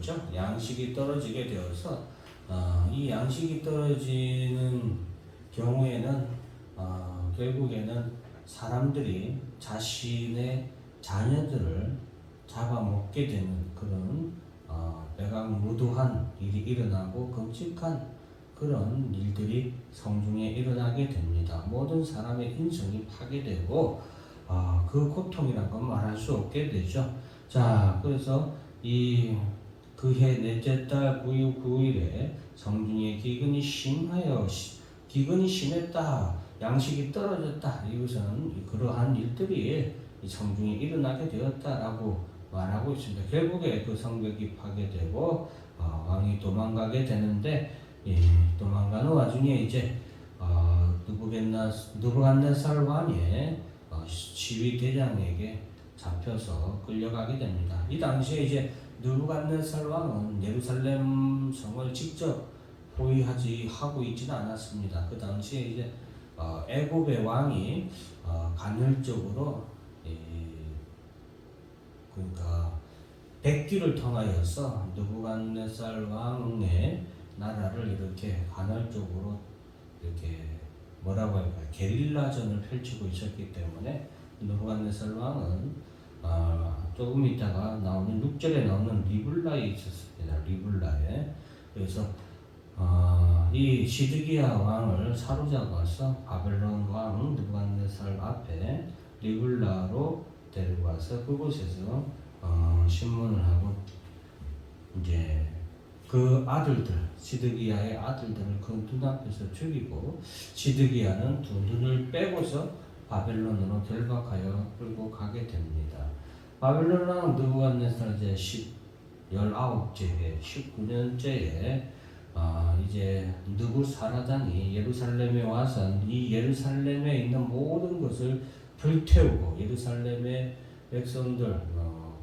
있죠. 양식이 떨어지게 되어서 이 양식이 떨어지는 경우에는 결국에는 사람들이 자신의 자녀들을 잡아먹게 되는 그런 배강무도한 일이 일어나고 끔찍한 그런 일들이 성중에 일어나게 됩니다. 모든 사람의 인성이 파괴되고 그 고통이란 건 말할 수 없게 되죠. 자, 그래서 이 그해 넷째 달 9일 9일에 성중에 기근이 심했다. 양식이 떨어졌다. 이것은 그러한 일들이 성중에 일어나게 되었다라고 말하고 있습니다. 결국에 그 성벽이 파괴되고 왕이 도망가게 되는데 도망가는 와중에 이제 느부갓네살 왕의 시위 대장에게 잡혀서 끌려가게 됩니다. 이 당시에 이제 느부갓네살 왕은 예루살렘 성을 직접 하고 있지는 않았습니다. 그 당시에 이제 애굽의 왕이 간헐적으로 그러니까 백기를 통하여서 느부갓네살 왕의 나라를 이렇게 간헐적으로 이렇게 뭐라고 할까요? 게릴라전을 펼치고 있었기 때문에 느부갓네살 왕은 조금 있다가 나오는 6절에 나오는 리블라에 있었습니다. 리블라에. 그래서 이 시드기야 왕을 사로잡아서 바벨론 왕 느부갓네살 앞에 리블라로 데리고 와서 그곳에서 신문을 하고 이제 그 아들들 시드기야의 아들들을 그 눈앞에서 죽이고 시드기야는 두 눈을 빼고서 바벨론으로 결박하여 끌고 가게 됩니다. 바벨론 왕 느부갓네살 제 19째 19년째에 이제 느부사라단이 예루살렘에 와서 이 예루살렘에 있는 모든 것을 불태우고 예루살렘의 백성들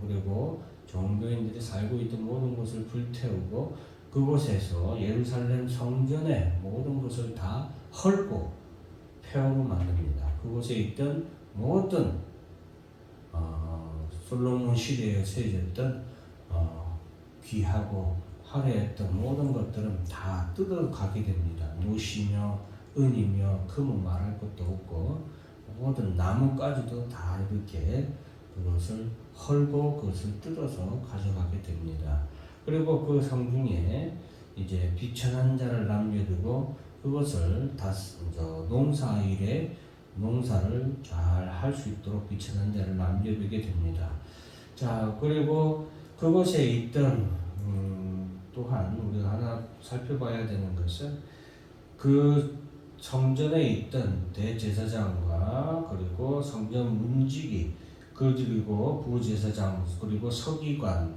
그리고 종교인들이 살고 있던 모든 것을 불태우고 그곳에서 예루살렘 성전의 모든 것을 다 헐고 폐허로 만듭니다. 그곳에 있던 모든 솔로몬 시대에 세워졌던 귀하고 화려했던 모든 것들은 다 뜯어가게 됩니다. 노시며 은이며 금은 말할 것도 없고 모든 나무까지도 다 이렇게 그것을 헐고 그것을 뜯어서 가져가게 됩니다. 그리고 그 성중에 이제 비천한 자를 남겨두고 그것을 농사를 잘 할 수 있도록 비천한 자를 남겨두게 됩니다. 자, 그리고 그곳에 있던 또한 우리가 하나 살펴봐야 되는 것은 그 성전에 있던 대제사장과 그리고 성전 문지기 그리고 부제사장 그리고 서기관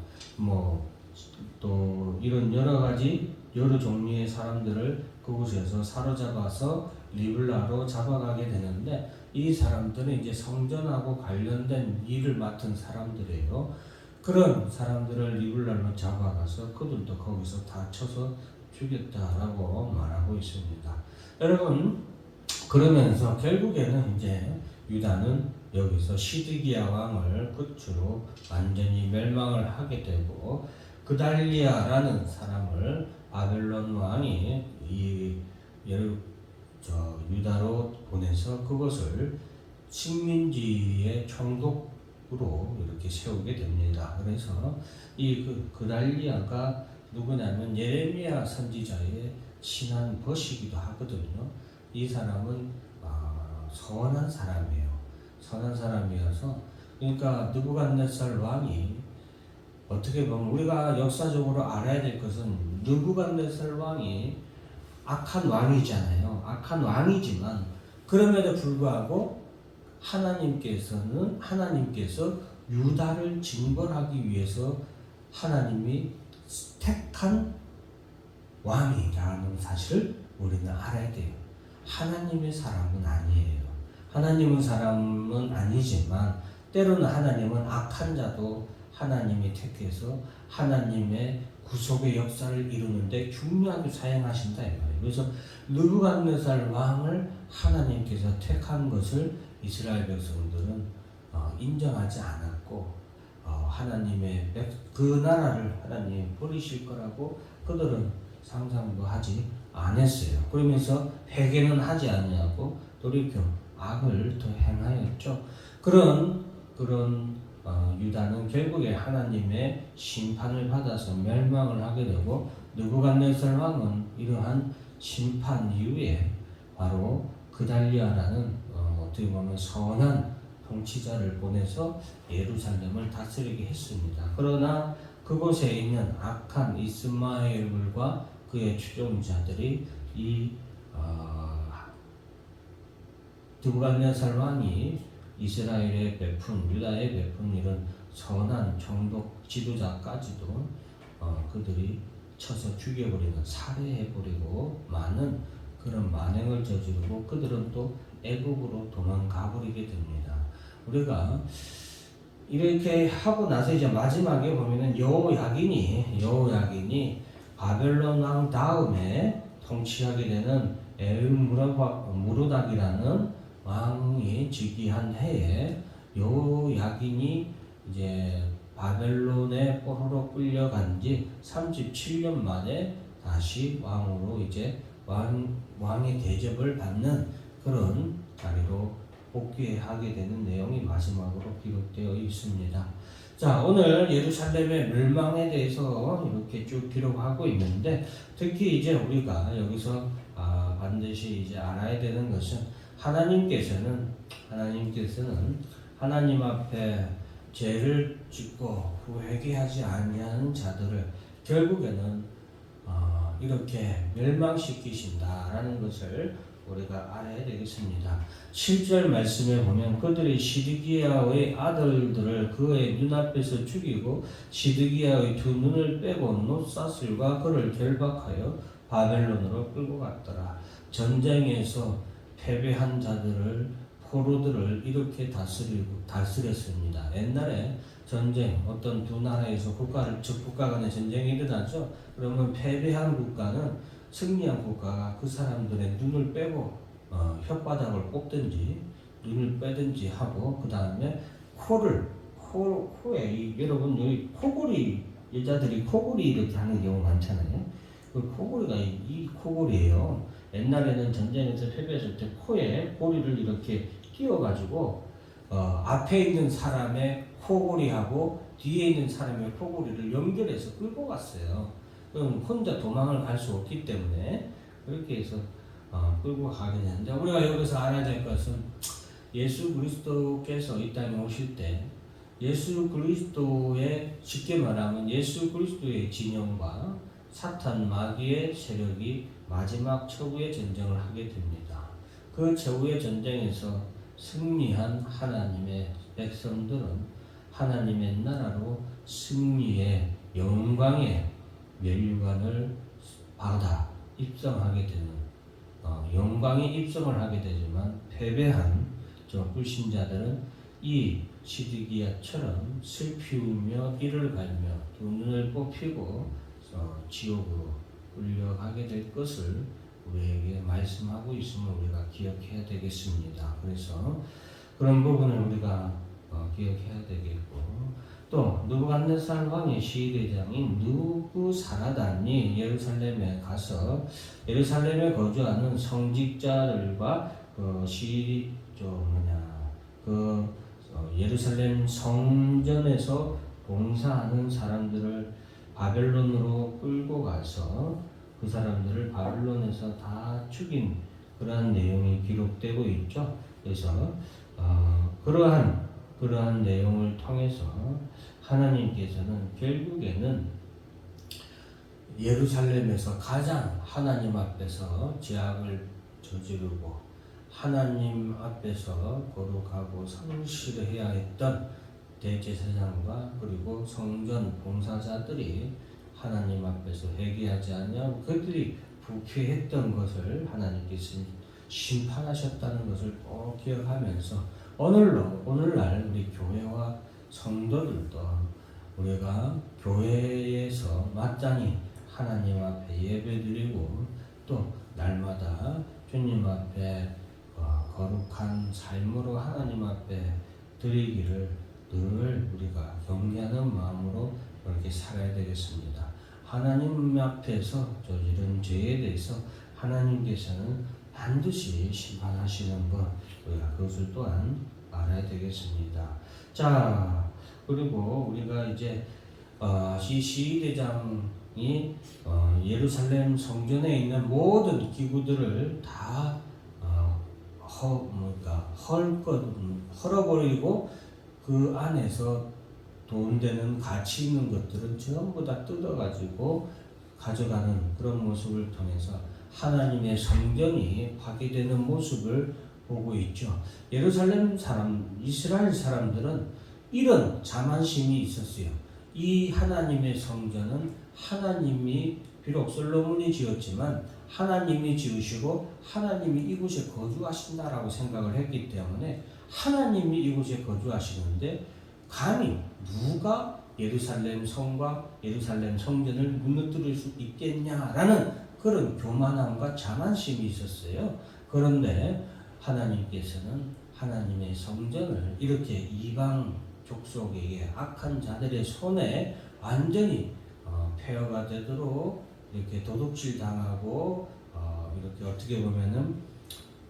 또 이런 여러 종류의 사람들을 그곳에서 사로잡아서 리블라로 잡아가게 되는데 이 사람들은 이제 성전하고 관련된 일을 맡은 사람들이에요. 그런 사람들을 리블라로 잡아가서 그들도 거기서 다 쳐서 죽였다라고 말하고 있습니다. 여러분, 그러면서 결국에는 이제 유다는 여기서 시드기야 왕을 끝으로 완전히 멸망을 하게 되고 그달리아라는 사람을 바벨론 왕이 유다로 보내서 그것을 식민지의 총독으로 이렇게 세우게 됩니다. 그래서 이 그달리아가 누구냐면 예레미야 선지자의 친한 벗이기도 하거든요. 이 사람은 선한 사람이에요. 선한 사람이어서 그러니까 느부갓네살 왕이 어떻게 보면 우리가 역사적으로 알아야 될 것은 느부갓네살 왕이 악한 왕이잖아요. 악한 왕이지만 그럼에도 불구하고 하나님께서 유다를 징벌하기 위해서 하나님이 택한 왕이라는 사실을 우리는 알아야 돼요. 하나님의 사람은 아니에요. 하나님의 사람은 아니지만 때로는 하나님은 악한 자도 하나님이 택해서 하나님의 구속의 역사를 이루는데 중요하게 사용하신다 이 말이에요. 그래서 느부갓네살 왕을 하나님께서 택한 것을 이스라엘 백성들은 인정하지 않았고 하나님의 그 나라를 하나님 버리실 거라고 그들은 상상도 하지 않았어요. 그러면서 회개는 하지 않냐고 돌이켜 악을 더 행하였죠. 그런 유다는 결국에 하나님의 심판을 받아서 멸망을 하게 되고, 느부갓네살 왕은 이러한 심판 이후에 바로 그달리아라는 어떻게 보면 선한 통치자를 보내서 예루살렘을 다스리게 했습니다. 그러나 그곳에 있는 악한 이스마엘과 그의 추종자들이 이 느부갓네살 왕이 이스라엘에 베푼, 유다에 베푼 이런 선한 정독 지도자까지도 그들이 쳐서 죽여버리는, 살해해버리고 많은 그런 만행을 저지르고 그들은 또 애국으로 도망가 버리게 됩니다. 우리가 이렇게 하고 나서 이제 마지막에 보면은 여호야긴이 바벨론 왕 다음에 통치하게 되는 에르무르닥이라는 왕이 즉위한 해에 여호야긴이 이제 바벨론에 포로로 끌려간 지 37년 만에 다시 왕으로 이제 왕의 대접을 받는 그런 자리로 복귀하게 되는 내용이 마지막으로 기록되어 있습니다. 자, 오늘 예루살렘의 멸망에 대해서 이렇게 쭉 기록하고 있는데, 특히 이제 우리가 여기서 반드시 이제 알아야 되는 것은 하나님께서는 하나님 앞에 죄를 짓고 회개하지 아니하는 자들을 결국에는 이렇게 멸망시키신다라는 것을 우리가 알아야 되겠습니다. 7절 말씀에 보면 그들이 시드기야의 아들들을 그의 눈앞에서 죽이고 시드기야의 두 눈을 빼고 놋사슬과 그를 결박하여 바벨론으로 끌고 갔더라. 전쟁에서 패배한 자들을, 포로들을 이렇게 다스렸습니다. 옛날에 전쟁, 어떤 두 나라에서 국가 간의 전쟁이 일어나죠. 그러면 패배한 국가는 승리한 국가가 그 사람들의 눈을 빼고 혓바닥을 뽑든지 눈을 빼든지 하고, 그 다음에 코에 여러분 여기 코골이, 여자들이 코골이 이렇게 하는 경우 많잖아요. 그 코골이가 이 코골이에요. 옛날에는 전쟁에서 패배했을 때 코에 고리를 이렇게 끼워가지고 앞에 있는 사람의 코골이하고 뒤에 있는 사람의 코골이를 연결해서 끌고 갔어요. 그럼 혼자 도망을 갈 수 없기 때문에 그렇게 해서 끌고 가게 되는데, 우리가 여기서 알아야 될 것은 예수 그리스도께서 이 땅에 오실 때 예수 그리스도의, 쉽게 말하면 예수 그리스도의 진영과 사탄 마귀의 세력이 마지막 최후의 전쟁을 하게 됩니다. 그 최후의 전쟁에서 승리한 하나님의 백성들은 하나님의 나라로 승리의 영광의 면류관을 받아 입성하게 되는, 영광에 입성을 하게 되지만 패배한 저 불신자들은 이 시드기야처럼 슬피우며 이를 갈며 두 눈을 뽑히고 지옥으로 끌려가게 될 것을 우리에게 말씀하고 있음을 우리가 기억해야 되겠습니다. 그래서 그런 부분을 우리가 기억해야 되겠고, 또 느부갓네살 왕의 시대장인 느부사라단이 예루살렘에 가서 예루살렘에 거주하는 성직자들과 예루살렘 성전에서 봉사하는 사람들을 바벨론으로 끌고 가서 그 사람들을 바벨론에서 다 죽인 그러한 내용이 기록되고 있죠. 그래서 그러한 내용을 통해서 하나님께서는 결국에는 예루살렘에서 가장 하나님 앞에서 죄악을 저지르고 하나님 앞에서 거룩하고 성실해야 했던 대제사장과 그리고 성전 봉사자들이 하나님 앞에서 회개하지 않으면 그들이 부패했던 것을 하나님께서 심판하셨다는 것을 꼭 기억하면서 오늘날 우리 교회와 성도들도 우리가 교회에서 마땅히 하나님 앞에 예배드리고 또 날마다 주님 앞에 거룩한 삶으로 하나님 앞에 드리기를 늘 우리가 경외하는 마음으로 그렇게 살아야 되겠습니다. 하나님 앞에서 저지른 죄에 대해서 하나님께서는 반드시 심판하시는 것, 우리가 그것을 또한 알아야 되겠습니다. 자, 그리고 우리가 이제 이 시위대장이 예루살렘 성전에 있는 모든 기구들을 다 헐어버리고 그 안에서 돈 되는 가치 있는 것들은 전부 다 뜯어가지고 가져가는 그런 모습을 통해서 하나님의 성전이 파괴되는 모습을 보고 있죠. 예루살렘 사람, 이스라엘 사람들은 이런 자만심이 있었어요. 이 하나님의 성전은 하나님이 비록 솔로몬이 지었지만 하나님이 지으시고 하나님이 이곳에 거주하신다라고 생각을 했기 때문에 하나님이 이곳에 거주하시는데 감히 누가 예루살렘 성과 예루살렘 성전을 무너뜨릴 수 있겠냐라는 그런 교만함과 자만심이 있었어요. 그런데 하나님께서는 하나님의 성전을 이렇게 이방 족속에게 악한 자들의 손에 완전히 폐허가 되도록 이렇게 도둑질 당하고 이렇게 어떻게 보면은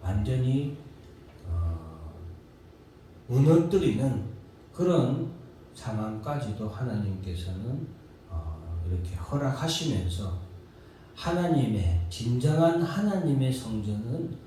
완전히 무너뜨리는 그런 상황까지도 하나님께서는 이렇게 허락하시면서 하나님의 진정한 하나님의 성전은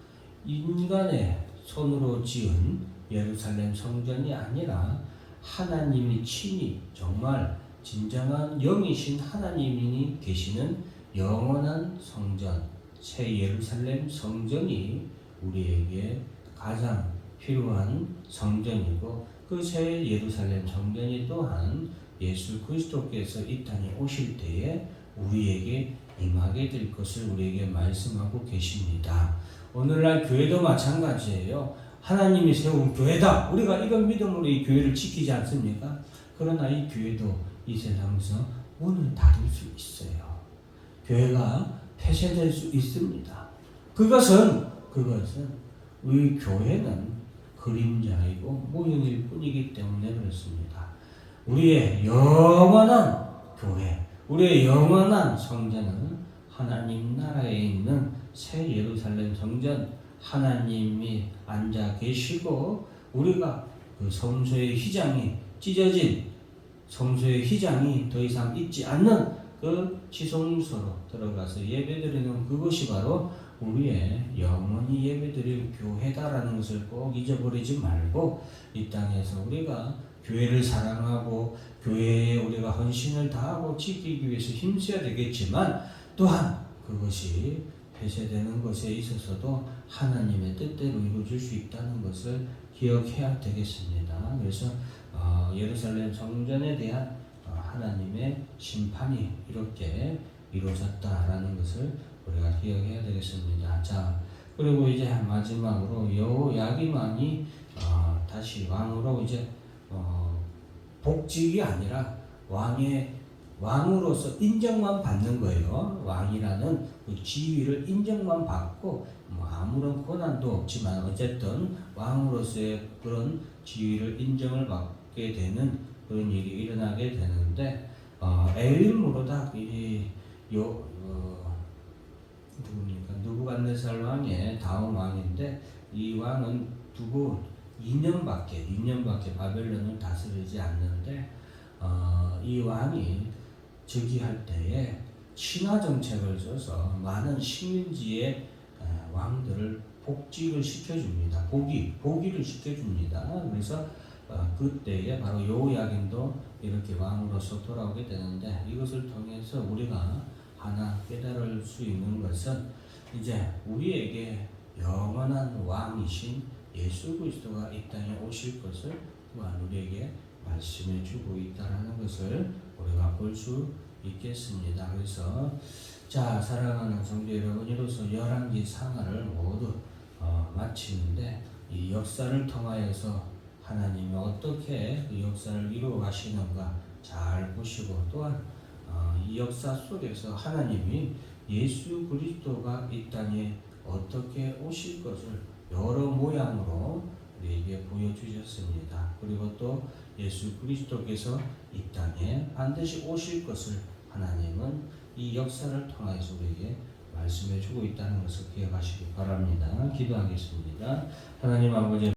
인간의 손으로 지은 예루살렘 성전이 아니라 하나님이 친히 정말 진정한 영이신 하나님이 계시는 영원한 성전, 새 예루살렘 성전이 우리에게 가장 필요한 성전이고 그 새 예루살렘 성전이 또한 예수 그리스도께서 이 땅에 오실 때에 우리에게 임하게 될 것을 우리에게 말씀하고 계십니다. 오늘날 교회도 마찬가지예요. 하나님이 세운 교회다. 우리가 이런 믿음으로 이 교회를 지키지 않습니까? 그러나 이 교회도 이 세상에서 문을 닫을 수 있어요. 교회가 폐쇄될 수 있습니다. 그것은 우리 교회는 그림자이고 모형일 뿐이기 때문에 그렇습니다. 우리의 영원한 교회, 우리의 영원한 성전은 하나님 나라에 있는 새 예루살렘 성전, 하나님이 앉아 계시고 우리가 그 성소의 휘장이 찢어진 성소의 휘장이 더 이상 있지 않는 그 지성소로 들어가서 예배드리는 그것이 바로 우리의 영원히 예배드릴 교회다라는 것을 꼭 잊어버리지 말고 이 땅에서 우리가 교회를 사랑하고 교회에 우리가 헌신을 다하고 지키기 위해서 힘써야 되겠지만 또한 그것이 폐쇄되는 것에 있어서도 하나님의 뜻대로 이루어질 수 있다는 것을 기억해야 되겠습니다. 그래서 예루살렘 성전에 대한 하나님의 심판이 이렇게 이루어졌다라는 것을 우리가 기억해야 되겠습니다. 자, 그리고 이제 마지막으로 여호야김 왕이 다시 왕으로 이제 복직이 아니라 왕으로서 인정만 받는 거예요. 왕이라는 그 지위를 인정만 받고 아무런 권한도 없지만 어쨌든 왕으로서의 그런 지위를 인정을 받게 되는 그런 일이 일어나게 되는데 엘림으로다 누굽니까? 느부갓네살 왕의 다음 왕인데 이 왕은 두고 2년밖에 바벨론을 다스리지 않는데 이 왕이 즉위할 때에 친화 정책을 써서 많은 식민지의 왕들을 복직을 시켜줍니다. 복위를 시켜줍니다. 그래서 그때에 바로 여호야김도 이렇게 왕으로서 돌아오게 되는데 이것을 통해서 우리가 하나 깨달을 수 있는 것은 이제 우리에게 영원한 왕이신 예수 그리스도가 이 땅에 오실 것을 또한 우리에게 말씀해 주고 있다는 것을 우리가 볼 수 있겠습니다. 그래서 자, 사랑하는 성도 여러분, 이로써 열왕기 상하를 모두 마치는데 이 역사를 통하여서 하나님이 어떻게 그 역사를 이루어 가시는가 잘 보시고 또한 이 역사 속에서 하나님이 예수 그리스도가 이 땅에 어떻게 오실 것을 여러 모양으로 우리에게 보여주셨습니다. 그리고 또 예수 그리스도께서 이 땅에 반드시 오실 것을 하나님은 이 역사를 통해서 우리에게 말씀해 주고 있다는 것을 기억하시기 바랍니다. 기도하겠습니다. 하나님 아버지,